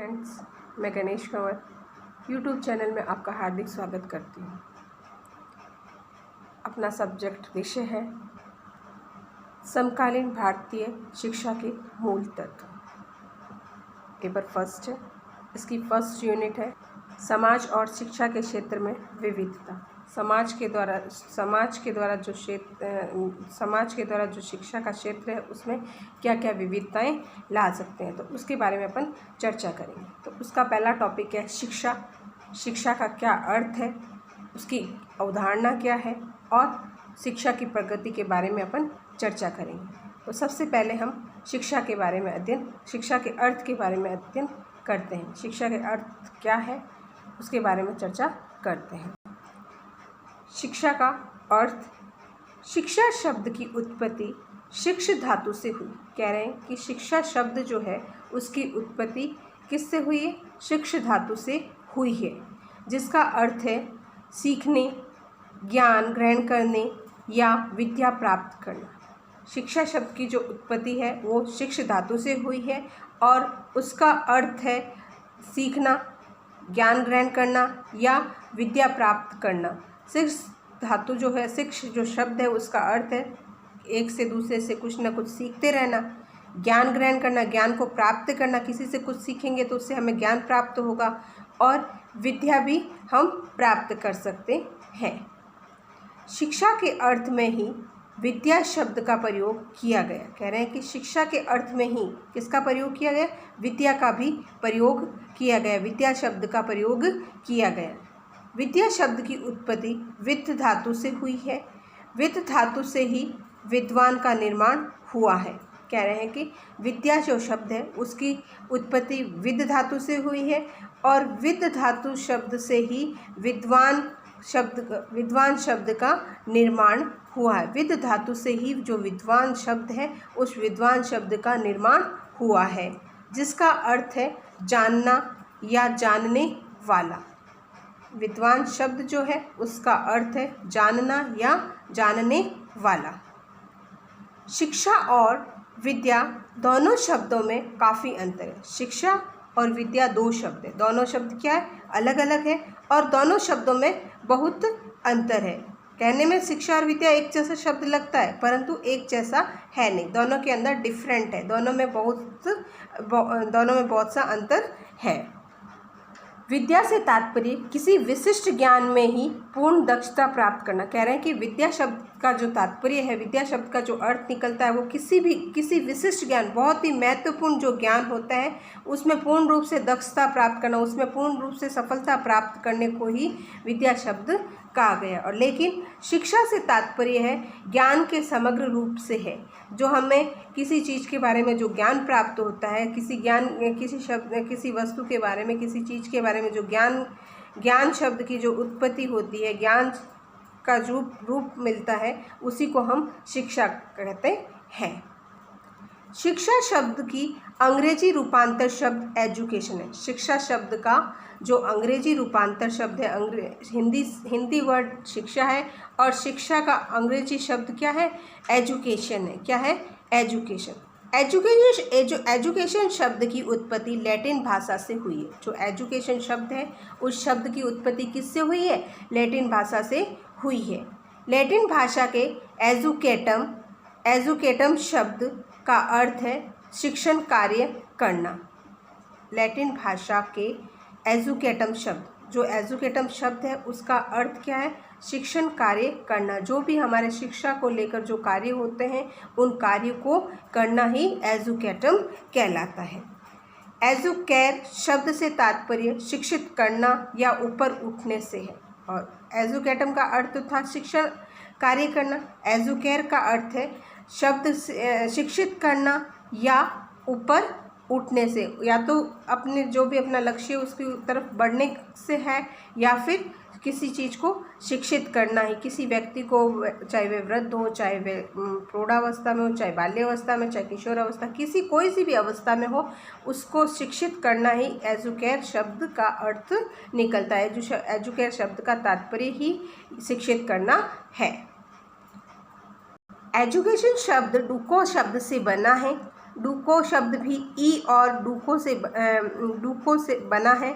Friends, मैं Ganesh Kanwar YouTube channel में आपका हार्दिक स्वागत करती हूँ। अपना सब्जेक्ट विषय है समकालीन भारतीय शिक्षा के मूल तत्व। पेपर फर्स्ट है, इसकी फर्स्ट यूनिट है समाज और शिक्षा के क्षेत्र में विविधता। समाज के द्वारा जो शिक्षा का क्षेत्र है उसमें क्या क्या विविधताएं ला सकते हैं, तो उसके बारे में अपन चर्चा करेंगे। तो उसका पहला टॉपिक है शिक्षा। शिक्षा का क्या अर्थ है, उसकी अवधारणा क्या है और शिक्षा की प्रगति के बारे में अपन चर्चा करेंगे। तो सबसे पहले हम शिक्षा के अर्थ के बारे में अध्ययन करते हैं। शिक्षा के अर्थ क्या है उसके बारे में चर्चा करते हैं। शिक्षा का अर्थ, शिक्षा शब्द की उत्पत्ति शिक्ष धातु से हुई। कह रहे हैं कि शिक्षा शब्द जो है उसकी उत्पत्ति किससे हुई है? शिक्ष धातु से हुई है, जिसका अर्थ है सीखने, ज्ञान ग्रहण करने या विद्या प्राप्त करना। शिक्षा शब्द की जो उत्पत्ति है वो शिक्ष धातु से हुई है और उसका अर्थ है सीखना, ज्ञान ग्रहण करना या विद्या प्राप्त करना। शिक्ष धातु जो है, शिक्ष जो शब्द है उसका अर्थ है एक से दूसरे से कुछ ना कुछ सीखते रहना, ज्ञान ग्रहण करना, ज्ञान को प्राप्त करना। किसी से कुछ सीखेंगे तो उससे हमें ज्ञान प्राप्त होगा और विद्या भी हम प्राप्त कर सकते हैं। शिक्षा के अर्थ में ही विद्या शब्द का प्रयोग किया गया। कह रहे हैं कि शिक्षा के अर्थ में ही किसका प्रयोग किया गया? विद्या का भी प्रयोग किया गया, विद्या शब्द का प्रयोग किया गया। विद्या शब्द की उत्पत्ति वित्त धातु से हुई है। वित्त धातु से ही विद्वान का निर्माण हुआ है। कह रहे हैं कि विद्या जो शब्द है उसकी उत्पत्ति विद्ध धातु से हुई है और विद्ध धातु शब्द से ही विद्वान शब्द का निर्माण हुआ है। विद्ध धातु से ही जो विद्वान शब्द है उस विद्वान शब्द का निर्माण हुआ है, जिसका अर्थ है जानना या जानने वाला। विद्वान शब्द जो है उसका अर्थ है जानना या जानने वाला। शिक्षा और विद्या दोनों शब्दों में काफ़ी अंतर है। शिक्षा और विद्या दो शब्द है, दोनों शब्द क्या है? अलग अलग है और दोनों शब्दों में बहुत अंतर है। कहने में शिक्षा और विद्या एक जैसा शब्द लगता है परंतु एक जैसा है नहीं, दोनों के अंदर डिफरेंट है, दोनों में बहुत सा अंतर है। विद्या से तात्पर्य किसी विशिष्ट ज्ञान में ही पूर्ण दक्षता प्राप्त करना। कह रहे हैं कि विद्या शब्द का जो तात्पर्य है, विद्या शब्द का जो अर्थ निकलता है वो किसी विशिष्ट ज्ञान, बहुत ही महत्वपूर्ण जो ज्ञान होता है उसमें पूर्ण रूप से दक्षता प्राप्त करना, उसमें पूर्ण रूप से सफलता प्राप्त करने को ही विद्या शब्द कहा गया। और लेकिन शिक्षा से तात्पर्य है ज्ञान के समग्र रूप से है, जो हमें किसी चीज़ के बारे में जो ज्ञान प्राप्त होता है, किसी वस्तु के बारे में, किसी चीज़ के बारे में जो ज्ञान शब्द की जो उत्पत्ति होती है, ज्ञान का रूप मिलता है, उसी को हम शिक्षा कहते हैं। शिक्षा शब्द की अंग्रेजी रूपांतर शब्द एजुकेशन है। शिक्षा शब्द का जो अंग्रेजी रूपांतर शब्द है, हिंदी वर्ड शिक्षा है और शिक्षा का अंग्रेजी शब्द क्या है? एजुकेशन है। क्या है? एजुकेशन। एजुकेशन शब्द की उत्पत्ति लैटिन भाषा से हुई है। जो एजुकेशन शब्द है उस शब्द की उत्पत्ति किससे हुई है? लैटिन भाषा से हुई है। लैटिन भाषा के एजुकेटम शब्द का अर्थ है शिक्षण कार्य करना। लैटिन भाषा के एजुकेटम शब्द है उसका अर्थ क्या है? शिक्षण कार्य करना। जो भी हमारे शिक्षा को लेकर जो कार्य होते हैं उन कार्यों को करना ही एजुकेटम कहलाता है। एजुकेर शब्द से तात्पर्य शिक्षित करना या ऊपर उठने से है और एजुकेटम का अर्थ था शिक्षण कार्य करना। एजुकेर का अर्थ है शब्द शिक्षित करना या ऊपर उठने से, या तो अपने जो भी अपना लक्ष्य उसकी तरफ बढ़ने से है या फिर किसी चीज़ को शिक्षित करना ही। किसी व्यक्ति को, चाहे वे वृद्ध हो, चाहे वे प्रौढ़ावस्था में हो, चाहे बाल्यावस्था में, चाहे किशोरावस्था, कोई सी भी अवस्था में हो, उसको शिक्षित करना ही एजुकेयर शब्द का अर्थ निकलता है। एजुकेयर शब्द का तात्पर्य ही शिक्षित करना है। एजुकेशन शब्द डुको शब्द से बना है। डूको शब्द भी ई और डूको से बना है,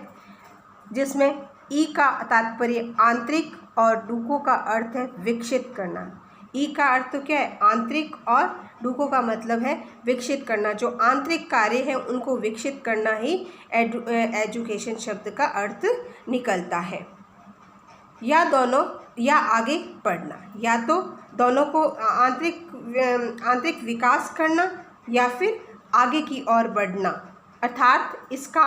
जिसमें ई का तात्पर्य आंतरिक और डूको का अर्थ है विकसित करना। ई का अर्थ तो क्या है? आंतरिक, और डूको का मतलब है विकसित करना। जो आंतरिक कार्य है उनको विकसित करना ही एजुकेशन शब्द का अर्थ निकलता है। या दोनों, या आगे बढ़ना, या तो दोनों को आंतरिक विकास करना या फिर आगे की ओर बढ़ना, अर्थात इसका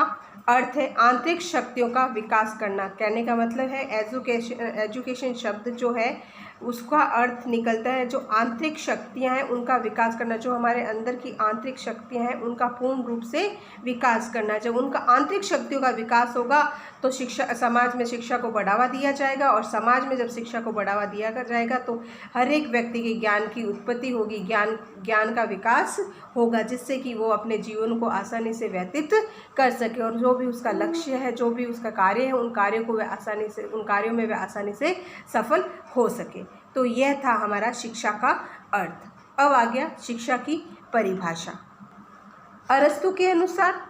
अर्थ है आंतरिक शक्तियों का विकास करना। कहने का मतलब है एजुकेशन शब्द जो है उसका अर्थ निकलता है जो आंतरिक शक्तियां हैं उनका विकास करना। जो हमारे अंदर की आंतरिक शक्तियां हैं उनका पूर्ण रूप से विकास करना। जब उनका आंतरिक शक्तियों का विकास होगा तो समाज में शिक्षा को बढ़ावा दिया जाएगा, और समाज में जब शिक्षा को बढ़ावा दिया जाएगा तो हर एक व्यक्ति के ज्ञान की उत्पत्ति होगी, ज्ञान का विकास होगा, जिससे कि वो अपने जीवन को आसानी से व्यतीत कर सके, और जो भी उसका लक्ष्य है, जो भी उसका कार्य है, उन कार्यों में वह आसानी से सफल हो सके। तो यह था हमारा शिक्षा का अर्थ। अब आ गया शिक्षा की परिभाषा। अरस्तु के अनुसार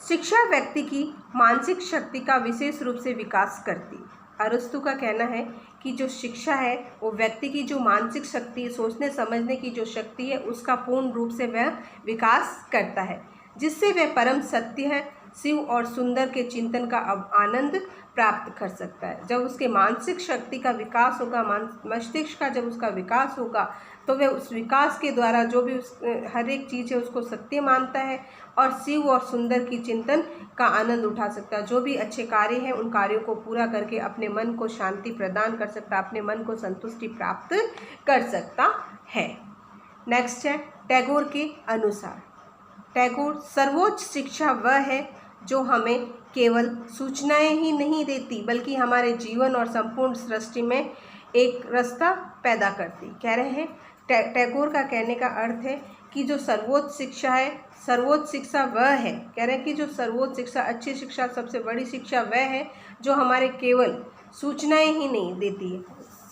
शिक्षा व्यक्ति की मानसिक शक्ति का विशेष रूप से विकास करती। अरस्तु का कहना है कि जो शिक्षा है वो व्यक्ति की जो मानसिक शक्ति, सोचने समझने की जो शक्ति है, उसका पूर्ण रूप से वह विकास करता है, जिससे वह परम सत्य है, शिव और सुंदर के चिंतन का आनंद प्राप्त कर सकता है। जब उसके मानसिक शक्ति का विकास होगा, मस्तिष्क का जब उसका विकास होगा, तो वह उस विकास के द्वारा जो भी हर एक चीज़ है उसको सत्य मानता है, और शिव और सुंदर की चिंतन का आनंद उठा सकता है। जो भी अच्छे कार्य हैं उन कार्यों को पूरा करके अपने मन को शांति प्रदान कर सकता है, अपने मन को संतुष्टि प्राप्त कर सकता है। नेक्स्ट है टैगोर के अनुसार। टैगोर, सर्वोच्च शिक्षा वह है जो हमें केवल सूचनाएं ही नहीं देती बल्कि हमारे जीवन और संपूर्ण सृष्टि में एक रास्ता पैदा करती। कह रहे हैं टैगोर का कहने का अर्थ है कि जो सर्वोच्च शिक्षा है, सर्वोच्च शिक्षा वह है, कह रहे हैं कि जो सर्वोच्च शिक्षा, अच्छी शिक्षा, सबसे बड़ी शिक्षा वह है जो हमारे केवल सूचनाएं ही नहीं देती है।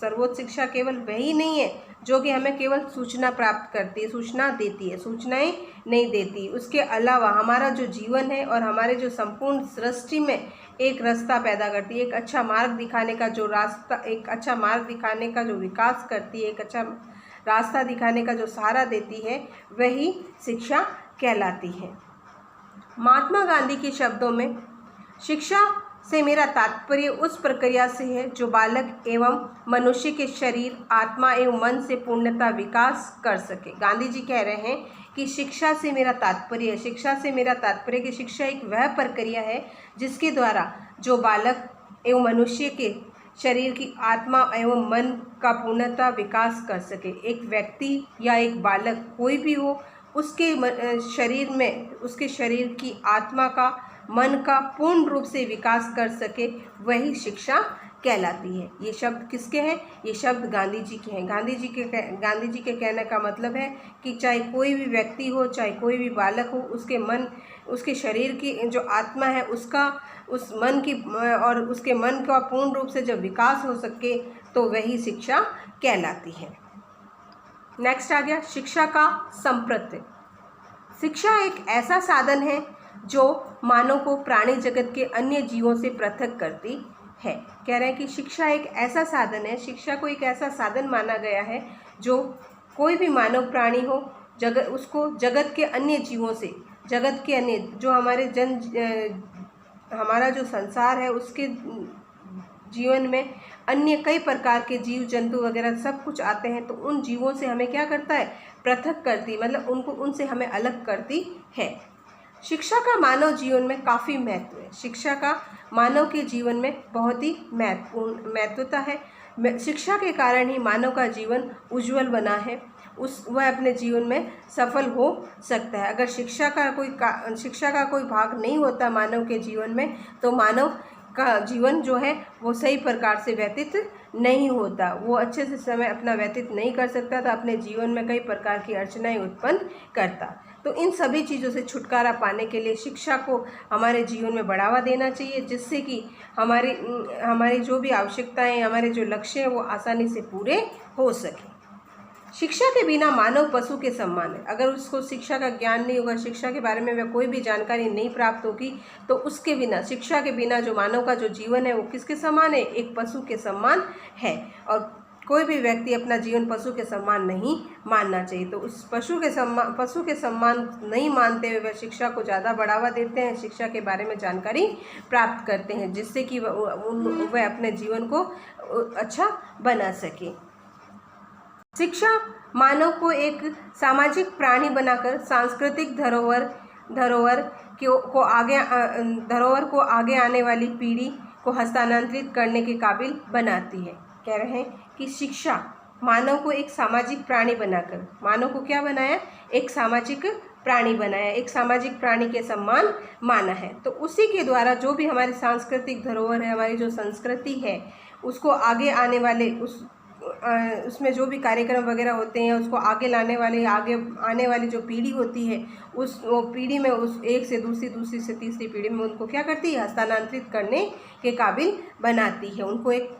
सर्वोच्च शिक्षा केवल वही नहीं है जो कि हमें केवल सूचना प्राप्त करती है, सूचना देती है, सूचनाएं नहीं देती। उसके अलावा हमारा जो जीवन है और हमारे जो संपूर्ण सृष्टि में एक रास्ता पैदा करती है, एक अच्छा मार्ग दिखाने का जो रास्ता, एक अच्छा मार्ग दिखाने का जो विकास करती है, एक अच्छा रास्ता दिखाने का जो सहारा देती है, वही शिक्षा कहलाती है। महात्मा गांधी के शब्दों में, शिक्षा से मेरा तात्पर्य उस प्रक्रिया से है जो बालक एवं मनुष्य के शरीर, आत्मा एवं मन से पूर्णतः विकास कर सके। गांधी जी कह रहे हैं कि शिक्षा से मेरा तात्पर्य है, शिक्षा से मेरा तात्पर्य कि शिक्षा एक वह प्रक्रिया है जिसके द्वारा जो बालक एवं मनुष्य के शरीर की, आत्मा एवं मन का पूर्णतः विकास कर सके। एक व्यक्ति या एक बालक कोई भी हो, उसके शरीर में, उसके शरीर की, आत्मा का, मन का पूर्ण रूप से विकास कर सके, वही शिक्षा कहलाती है। ये शब्द किसके हैं? ये शब्द गांधी जी के हैं। गांधी जी के कहने का मतलब है कि चाहे कोई भी व्यक्ति हो, चाहे कोई भी बालक हो, उसके मन, उसके शरीर की जो आत्मा है उसका, उस मन की और उसके मन का पूर्ण रूप से जब विकास हो सके तो वही शिक्षा कहलाती है। नेक्स्ट आ गया शिक्षा का संप्रत्य। शिक्षा एक ऐसा साधन है जो मानव को प्राणी जगत के अन्य जीवों से पृथक करती है। कह रहे हैं कि शिक्षा एक ऐसा साधन है, शिक्षा को एक ऐसा साधन माना गया है जो कोई भी मानव प्राणी हो, उसको जगत के अन्य जीवों से, जगत के अन्य जो हमारा जो संसार है उसके जीवन में अन्य कई प्रकार के जीव जंतु वगैरह सब कुछ आते हैं, तो उन जीवों से हमें क्या करता है? पृथक करती, मतलब उनसे हमें अलग करती है। शिक्षा का मानव जीवन में काफ़ी महत्व है। शिक्षा का मानव के जीवन में बहुत ही महत्वता है। शिक्षा के कारण ही मानव का जीवन उज्जवल बना है, वह अपने जीवन में सफल हो सकता है। अगर शिक्षा का कोई भाग नहीं होता मानव के जीवन में, तो मानव का जीवन जो है वो सही प्रकार से व्यतीत नहीं होता, वो अच्छे से समय अपना व्यतीत नहीं कर सकता था, अपने जीवन में कई प्रकार की अड़चनाएं उत्पन्न करता। तो इन सभी चीज़ों से छुटकारा पाने के लिए शिक्षा को हमारे जीवन में बढ़ावा देना चाहिए, जिससे कि हमारी जो भी आवश्यकताएं, हमारे जो लक्ष्य हैं वो आसानी से पूरे हो सके। शिक्षा के बिना मानव पशु के समान है। अगर उसको शिक्षा का ज्ञान नहीं होगा, शिक्षा के बारे में वह कोई भी जानकारी नहीं प्राप्त होगी, तो उसके बिना, शिक्षा के बिना जो मानव का जो जीवन है वो किसके समान है? एक पशु के समान है। और कोई भी व्यक्ति अपना जीवन पशु के समान नहीं मानना चाहिए। तो उस पशु के समान नहीं मानते हुए वह शिक्षा को ज़्यादा बढ़ावा देते हैं, शिक्षा के बारे में जानकारी प्राप्त करते हैं, जिससे कि वह अपने जीवन को अच्छा बना सके। शिक्षा मानव को एक सामाजिक प्राणी बनाकर सांस्कृतिक धरोहर को आगे आने वाली पीढ़ी को हस्तांतरित करने के काबिल बनाती है। कह रहे हैं कि शिक्षा मानव को एक सामाजिक प्राणी बनाकर, मानव को क्या बनाया? एक सामाजिक प्राणी बनाया, एक सामाजिक प्राणी के समान माना है। तो उसी के द्वारा जो भी हमारी सांस्कृतिक धरोहर है, हमारी जो संस्कृति है, उसको आगे आने वाले उसमें जो भी कार्यक्रम वगैरह होते हैं, उसको आगे आने वाली जो पीढ़ी होती है, वो पीढ़ी में उस एक से दूसरी से तीसरी पीढ़ी में उनको क्या करती है? हस्तांतरित करने के काबिल बनाती है, उनको एक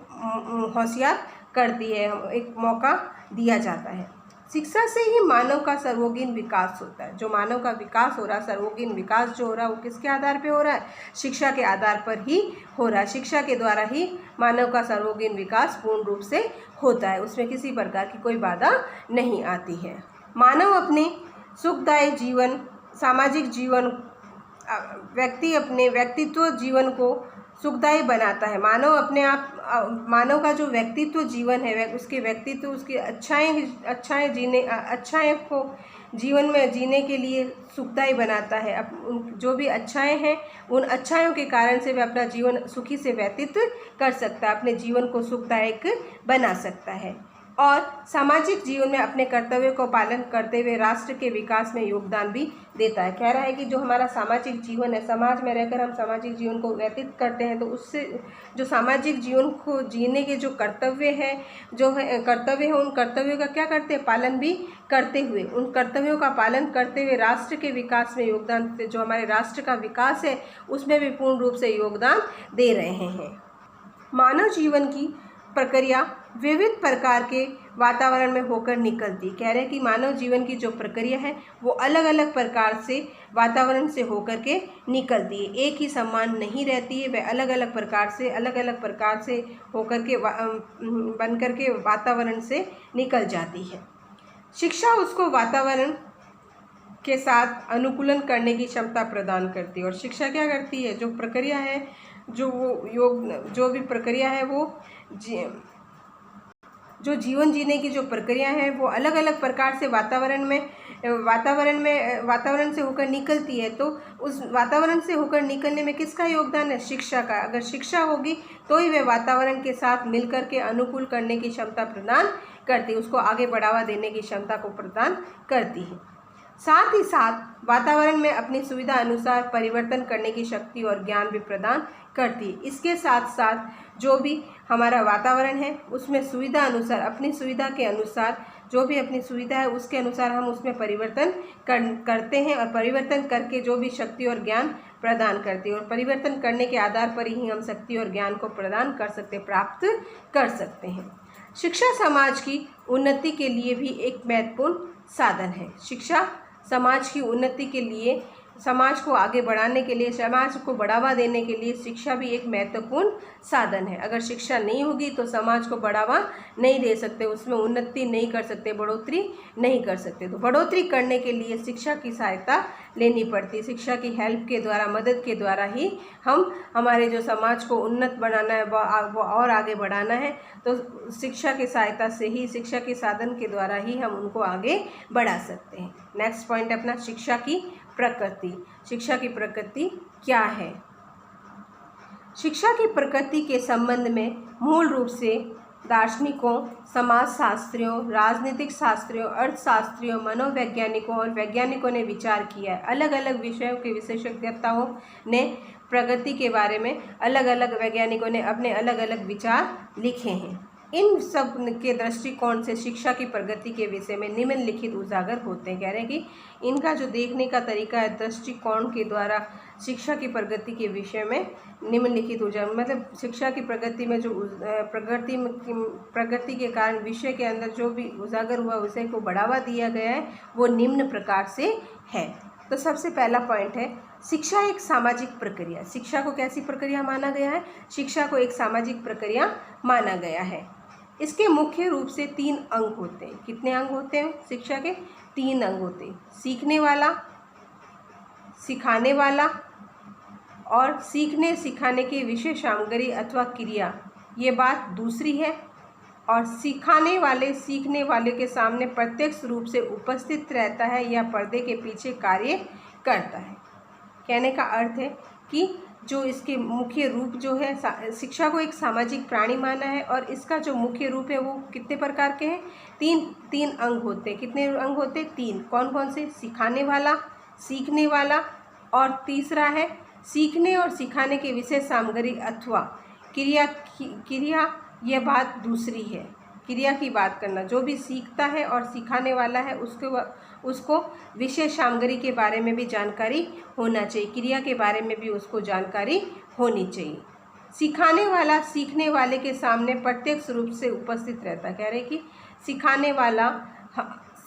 होशियार करती है, एक मौका दिया जाता है। शिक्षा से ही मानव का सर्वोगीन विकास होता है। जो मानव का विकास हो रहा है, सर्वोगीन विकास जो हो रहा है, वो किसके आधार पे हो रहा है? शिक्षा के आधार पर ही हो रहा है। शिक्षा के द्वारा ही मानव का सर्वोगीन विकास पूर्ण रूप से होता है, उसमें किसी प्रकार की कोई बाधा नहीं आती है। मानव अपने सुखदायी जीवन, सामाजिक जीवन, व्यक्ति अपने व्यक्तित्व जीवन को सुखदायी बनाता है। मानव का जो व्यक्तित्व जीवन है, उसके व्यक्तित्व, उसकी अच्छाएं को जीवन में जीने के लिए सुखदायी बनाता है। जो भी अच्छाएं हैं, उन अच्छाइयों के कारण से वह अपना जीवन सुखी से व्यतीत कर सकता है, अपने जीवन को सुखदायक बना सकता है और सामाजिक जीवन में अपने कर्तव्यों को पालन करते हुए राष्ट्र के विकास में योगदान भी देता है। कह रहा है कि जो हमारा सामाजिक जीवन है, समाज में रहकर हम सामाजिक जीवन को व्यतीत करते हैं, तो उससे जो सामाजिक जीवन को जीने के जो कर्तव्य है, उन कर्तव्यों का क्या करते हैं? पालन भी करते हुए, उन कर्तव्यों का पालन करते हुए राष्ट्र के विकास में योगदान देते, जो हमारे राष्ट्र का विकास है उसमें भी पूर्ण रूप से योगदान दे रहे हैं। मानव जीवन की प्रक्रिया विविध प्रकार के वातावरण में होकर निकलती। कह रहे हैं कि मानव जीवन की जो प्रक्रिया है वो अलग अलग प्रकार से वातावरण से होकर के निकलती है, एक ही समान नहीं रहती है, वह अलग अलग प्रकार से होकर के बन कर के वातावरण से निकल जाती है। शिक्षा उसको वातावरण के साथ अनुकूलन करने की क्षमता प्रदान करती है। और शिक्षा क्या करती है? जो प्रक्रिया है, जो भी प्रक्रिया है, वो जो जीवन जीने की जो प्रक्रिया है वो अलग अलग प्रकार से वातावरण से होकर निकलती है। तो उस वातावरण से होकर निकलने में किसका योगदान है? शिक्षा का। अगर शिक्षा होगी तो ही वह वातावरण के साथ मिलकर के अनुकूल करने की क्षमता प्रदान करती है, उसको आगे बढ़ावा देने की क्षमता को प्रदान करती है। साथ ही साथ वातावरण में अपनी सुविधा अनुसार परिवर्तन करने की शक्ति और ज्ञान भी प्रदान करती है। इसके साथ साथ जो भी हमारा वातावरण है उसमें सुविधा अनुसार, अपनी सुविधा के अनुसार, जो भी अपनी सुविधा है उसके अनुसार हम उसमें परिवर्तन करते हैं और परिवर्तन करके जो भी शक्ति और ज्ञान प्रदान करते हैं, और परिवर्तन करने के आधार पर ही हम शक्ति और ज्ञान को प्रदान कर सकते, प्राप्त कर सकते हैं। शिक्षा समाज की उन्नति के लिए भी एक महत्वपूर्ण साधन है। शिक्षा समाज की उन्नति के लिए, समाज को आगे बढ़ाने के लिए, समाज को बढ़ावा देने के लिए शिक्षा भी एक महत्वपूर्ण साधन है। अगर शिक्षा नहीं होगी तो समाज को बढ़ावा नहीं दे सकते, उसमें उन्नति नहीं कर सकते, बढ़ोतरी नहीं कर सकते। तो बढ़ोतरी करने के लिए शिक्षा की सहायता लेनी पड़ती है। शिक्षा की हेल्प के द्वारा, मदद के द्वारा ही हम हमारे जो समाज को उन्नत बनाना है, वो और आगे बढ़ाना है, तो शिक्षा की सहायता से ही, शिक्षा के साधन के द्वारा ही हम उनको आगे बढ़ा सकते हैं। नेक्स्ट पॉइंट अपना शिक्षा की प्रकृति। शिक्षा की प्रकृति क्या है? शिक्षा की प्रकृति के संबंध में मूल रूप से दार्शनिकों, समाजशास्त्रियों, राजनीतिक शास्त्रियों, अर्थशास्त्रियों, मनोवैज्ञानिकों और वैज्ञानिकों ने विचार किया है। अलग अलग विषयों के विशेषज्ञताओं ने प्रगति के बारे में, अलग अलग वैज्ञानिकों ने अपने अलग अलग विचार लिखे हैं। इन सब के दृष्टिकोण से शिक्षा की प्रगति के विषय में निम्नलिखित उजागर होते हैं। कह रहे हैं कि इनका जो देखने का तरीका है, दृष्टिकोण के द्वारा शिक्षा की प्रगति के विषय में निम्नलिखित उजागर, मतलब शिक्षा की प्रगति में जो प्रगति के कारण विषय के अंदर जो भी उजागर हुआ विषय को बढ़ावा दिया गया है वो निम्न प्रकार से है। तो सबसे पहला पॉइंट है शिक्षा एक सामाजिक प्रक्रिया। शिक्षा को कैसी प्रक्रिया माना गया है? शिक्षा को एक सामाजिक प्रक्रिया माना गया है। इसके मुख्य रूप से 3 अंग होते हैं। कितने अंग होते हैं शिक्षा के? 3 अंग होते हैं। सीखने वाला, सिखाने वाला और सीखने सिखाने की विषय सामग्री अथवा क्रिया, ये बात दूसरी है। और सिखाने वाले सीखने वाले के सामने प्रत्यक्ष रूप से उपस्थित रहता है या पर्दे के पीछे कार्य करता है। कहने का अर्थ है कि जो इसके मुख्य रूप जो है, शिक्षा को एक सामाजिक प्राणी माना है और इसका जो मुख्य रूप है वो कितने प्रकार के हैं? 3 अंग होते हैं। कितने अंग होते हैं? 3। कौन कौन से? सिखाने वाला, सीखने वाला और तीसरा है सीखने और सिखाने के विषय सामग्री अथवा क्रिया। यह बात दूसरी है। क्रिया की बात करना, जो भी सीखता है और सिखाने वाला है उसको विषय सामग्री के बारे में भी जानकारी होना चाहिए, क्रिया के बारे में भी उसको जानकारी होनी चाहिए। सिखाने वाला सीखने वाले के सामने प्रत्यक्ष रूप से उपस्थित रहता है। कह रहे कि सिखाने वाला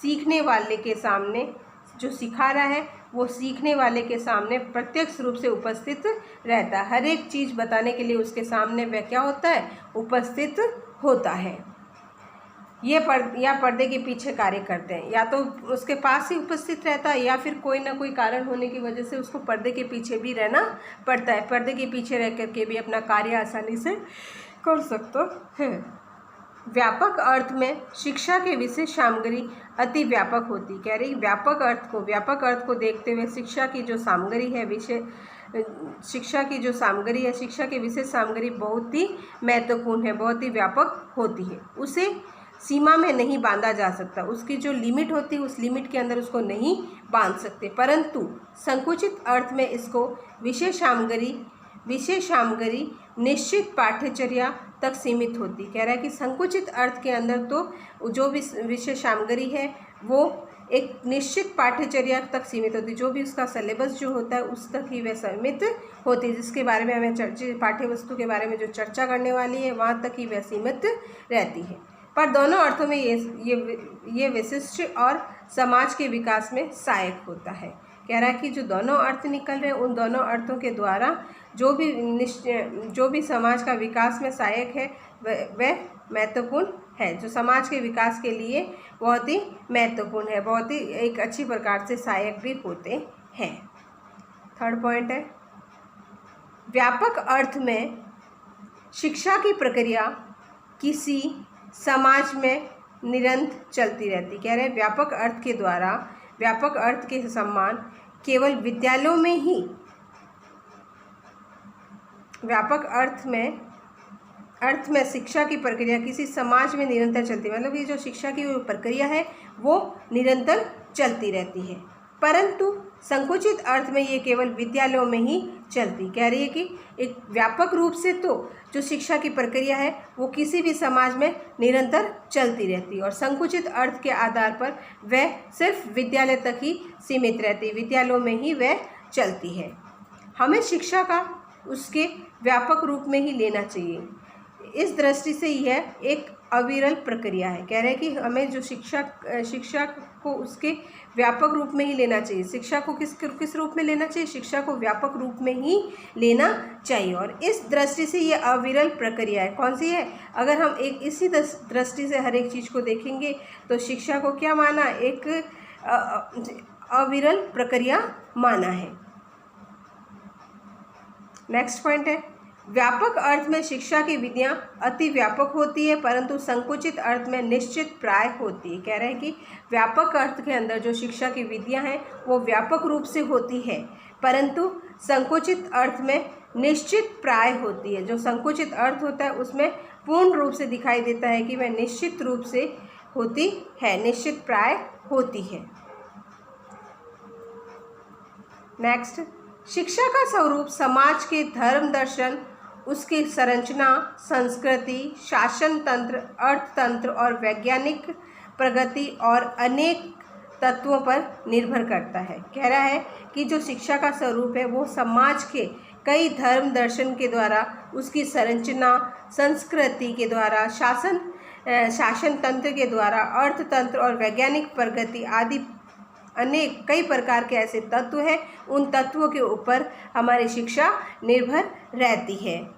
सीखने वाले के सामने, जो सिखा रहा है वो सीखने वाले के सामने प्रत्यक्ष रूप से उपस्थित रहता है। हर एक चीज़ बताने के लिए उसके सामने वह क्या होता है? उपस्थित होता है। ये पर्दे के पीछे कार्य करते हैं, या तो उसके पास ही उपस्थित रहता है या फिर कोई ना कोई कारण होने की वजह से उसको पर्दे के पीछे भी रहना पड़ता है। पर्दे के पीछे रह करके भी अपना कार्य आसानी से कर सकता है। व्यापक अर्थ में शिक्षा के विषय सामग्री अति व्यापक होती। कह रही व्यापक अर्थ को देखते हुए शिक्षा की जो सामग्री है, शिक्षा की जो सामग्री है, शिक्षा के विषय सामग्री बहुत ही महत्वपूर्ण है, बहुत ही व्यापक होती है। उसे सीमा में नहीं बांधा जा सकता। उसकी जो लिमिट होती है उस लिमिट के अंदर उसको नहीं बांध सकते, परंतु संकुचित अर्थ में इसको विषय सामग्री निश्चित पाठ्यचर्या तक सीमित होती। कह रहा है कि संकुचित अर्थ के अंदर तो जो भी विषय सामग्री है वो एक निश्चित पाठ्यचर्या तक सीमित होती। जो भी उसका सिलेबस जो होता है उस तक ही वह सीमित होती है, जिसके बारे में हमें पाठ्य वस्तु के बारे में जो चर्चा करने वाली है वहाँ तक ही वह सीमित रहती है। पर दोनों अर्थों में ये विशिष्ट और समाज के विकास में सहायक होता है। कह रहा है कि जो दोनों अर्थ निकल रहे हैं उन दोनों अर्थों के द्वारा जो भी समाज का विकास में सहायक है वह महत्वपूर्ण है। जो समाज के विकास के लिए बहुत ही महत्वपूर्ण है, बहुत ही एक अच्छी प्रकार से सहायक भी होते हैं। 3rd पॉइंट है व्यापक अर्थ में शिक्षा की प्रक्रिया किसी समाज में निरंतर चलती रहती। कह रहे हैं व्यापक अर्थ के द्वारा, व्यापक अर्थ के सम्मान केवल विद्यालयों में ही, व्यापक अर्थ में शिक्षा की प्रक्रिया किसी समाज में निरंतर चलती है। मतलब ये जो शिक्षा की प्रक्रिया है वो निरंतर चलती रहती है, परंतु संकुचित अर्थ में ये केवल विद्यालयों में ही चलती। कह रही है कि एक व्यापक रूप से तो जो शिक्षा की प्रक्रिया है वो किसी भी समाज में निरंतर चलती रहती है और संकुचित अर्थ के आधार पर वह सिर्फ विद्यालय तक ही सीमित रहती है, विद्यालयों में ही वह चलती है। हमें शिक्षा का उसके व्यापक रूप में ही लेना चाहिए। इस दृष्टि से यह एक अविरल प्रक्रिया है। कह रहे हैं कि हमें जो शिक्षा को उसके व्यापक रूप में ही लेना चाहिए। शिक्षा को किस रूप में लेना चाहिए? शिक्षा को व्यापक रूप में ही लेना चाहिए और इस दृष्टि से ये अविरल प्रक्रिया है। कौन सी है? अगर हम एक इसी दृष्टि से हर एक चीज़ को देखेंगे तो शिक्षा को क्या माना? एक अविरल प्रक्रिया माना है। नेक्स्ट पॉइंट है व्यापक अर्थ में शिक्षा की विधियां अति व्यापक होती है परंतु संकुचित अर्थ में निश्चित प्राय होती है। कह रहे हैं कि व्यापक अर्थ के अंदर जो शिक्षा की विधियां हैं वो व्यापक रूप से होती है परंतु संकुचित अर्थ में निश्चित प्राय होती है। जो संकुचित अर्थ होता है उसमें पूर्ण रूप से दिखाई देता है कि वह निश्चित रूप से होती है, निश्चित प्राय होती है। नेक्स्ट, शिक्षा का स्वरूप समाज के धर्म, दर्शन उसकी संरचना, संस्कृति, शासन तंत्र, अर्थतंत्र और वैज्ञानिक प्रगति और अनेक तत्वों पर निर्भर करता है। कह रहा है कि जो शिक्षा का स्वरूप है वो समाज के कई धर्म दर्शन के द्वारा, उसकी संरचना, संस्कृति के द्वारा, शासन तंत्र के द्वारा, अर्थतंत्र और वैज्ञानिक प्रगति आदि अनेक कई प्रकार के ऐसे तत्व हैं, उन तत्वों के ऊपर हमारी शिक्षा निर्भर रहती है।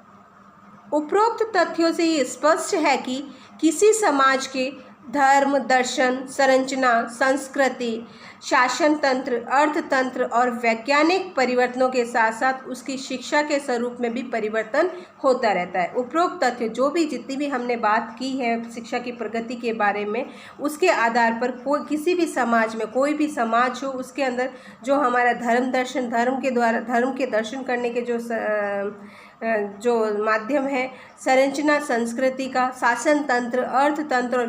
उपरोक्त तथ्यों से ये स्पष्ट है कि किसी समाज के धर्म, दर्शन, संरचना, संस्कृति, शासन तंत्र, अर्थतंत्र और वैज्ञानिक परिवर्तनों के साथ साथ उसकी शिक्षा के स्वरूप में भी परिवर्तन होता रहता है। उपरोक्त तथ्य जो भी जितनी भी हमने बात की है शिक्षा की प्रगति के बारे में, उसके आधार पर कोई किसी भी समाज में, कोई भी समाज हो, उसके अंदर जो हमारा धर्म दर्शन, धर्म के द्वारा धर्म के दर्शन करने के जो माध्यम है, संरचना संस्कृति का, शासन तंत्र, अर्थतंत्र और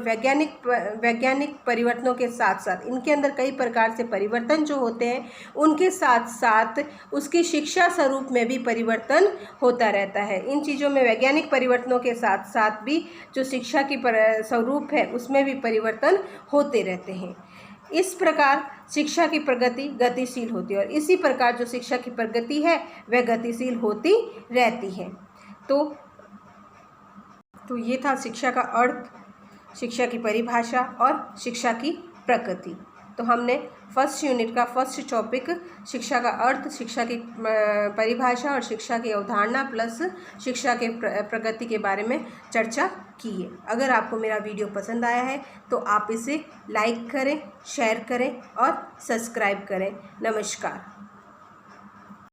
वैज्ञानिक परिवर्तनों के साथ साथ इनके अंदर कई प्रकार से परिवर्तन जो होते हैं, उनके साथ साथ उसकी शिक्षा स्वरूप में भी परिवर्तन होता रहता है। इन चीज़ों में वैज्ञानिक परिवर्तनों के साथ साथ भी जो शिक्षा की स्वरूप है उसमें भी परिवर्तन होते रहते हैं। इस प्रकार शिक्षा की प्रगति गतिशील होती है और इसी प्रकार जो शिक्षा की प्रगति है वह गतिशील होती रहती है। तो ये था शिक्षा का अर्थ, शिक्षा की परिभाषा और शिक्षा की प्रकृति। तो हमने फर्स्ट यूनिट का फर्स्ट टॉपिक शिक्षा का अर्थ, शिक्षा की परिभाषा और शिक्षा की अवधारणा प्लस शिक्षा के प्रगति के बारे में चर्चा की है। अगर आपको मेरा वीडियो पसंद आया है तो आप इसे लाइक करें, शेयर करें और सब्सक्राइब करें। नमस्कार।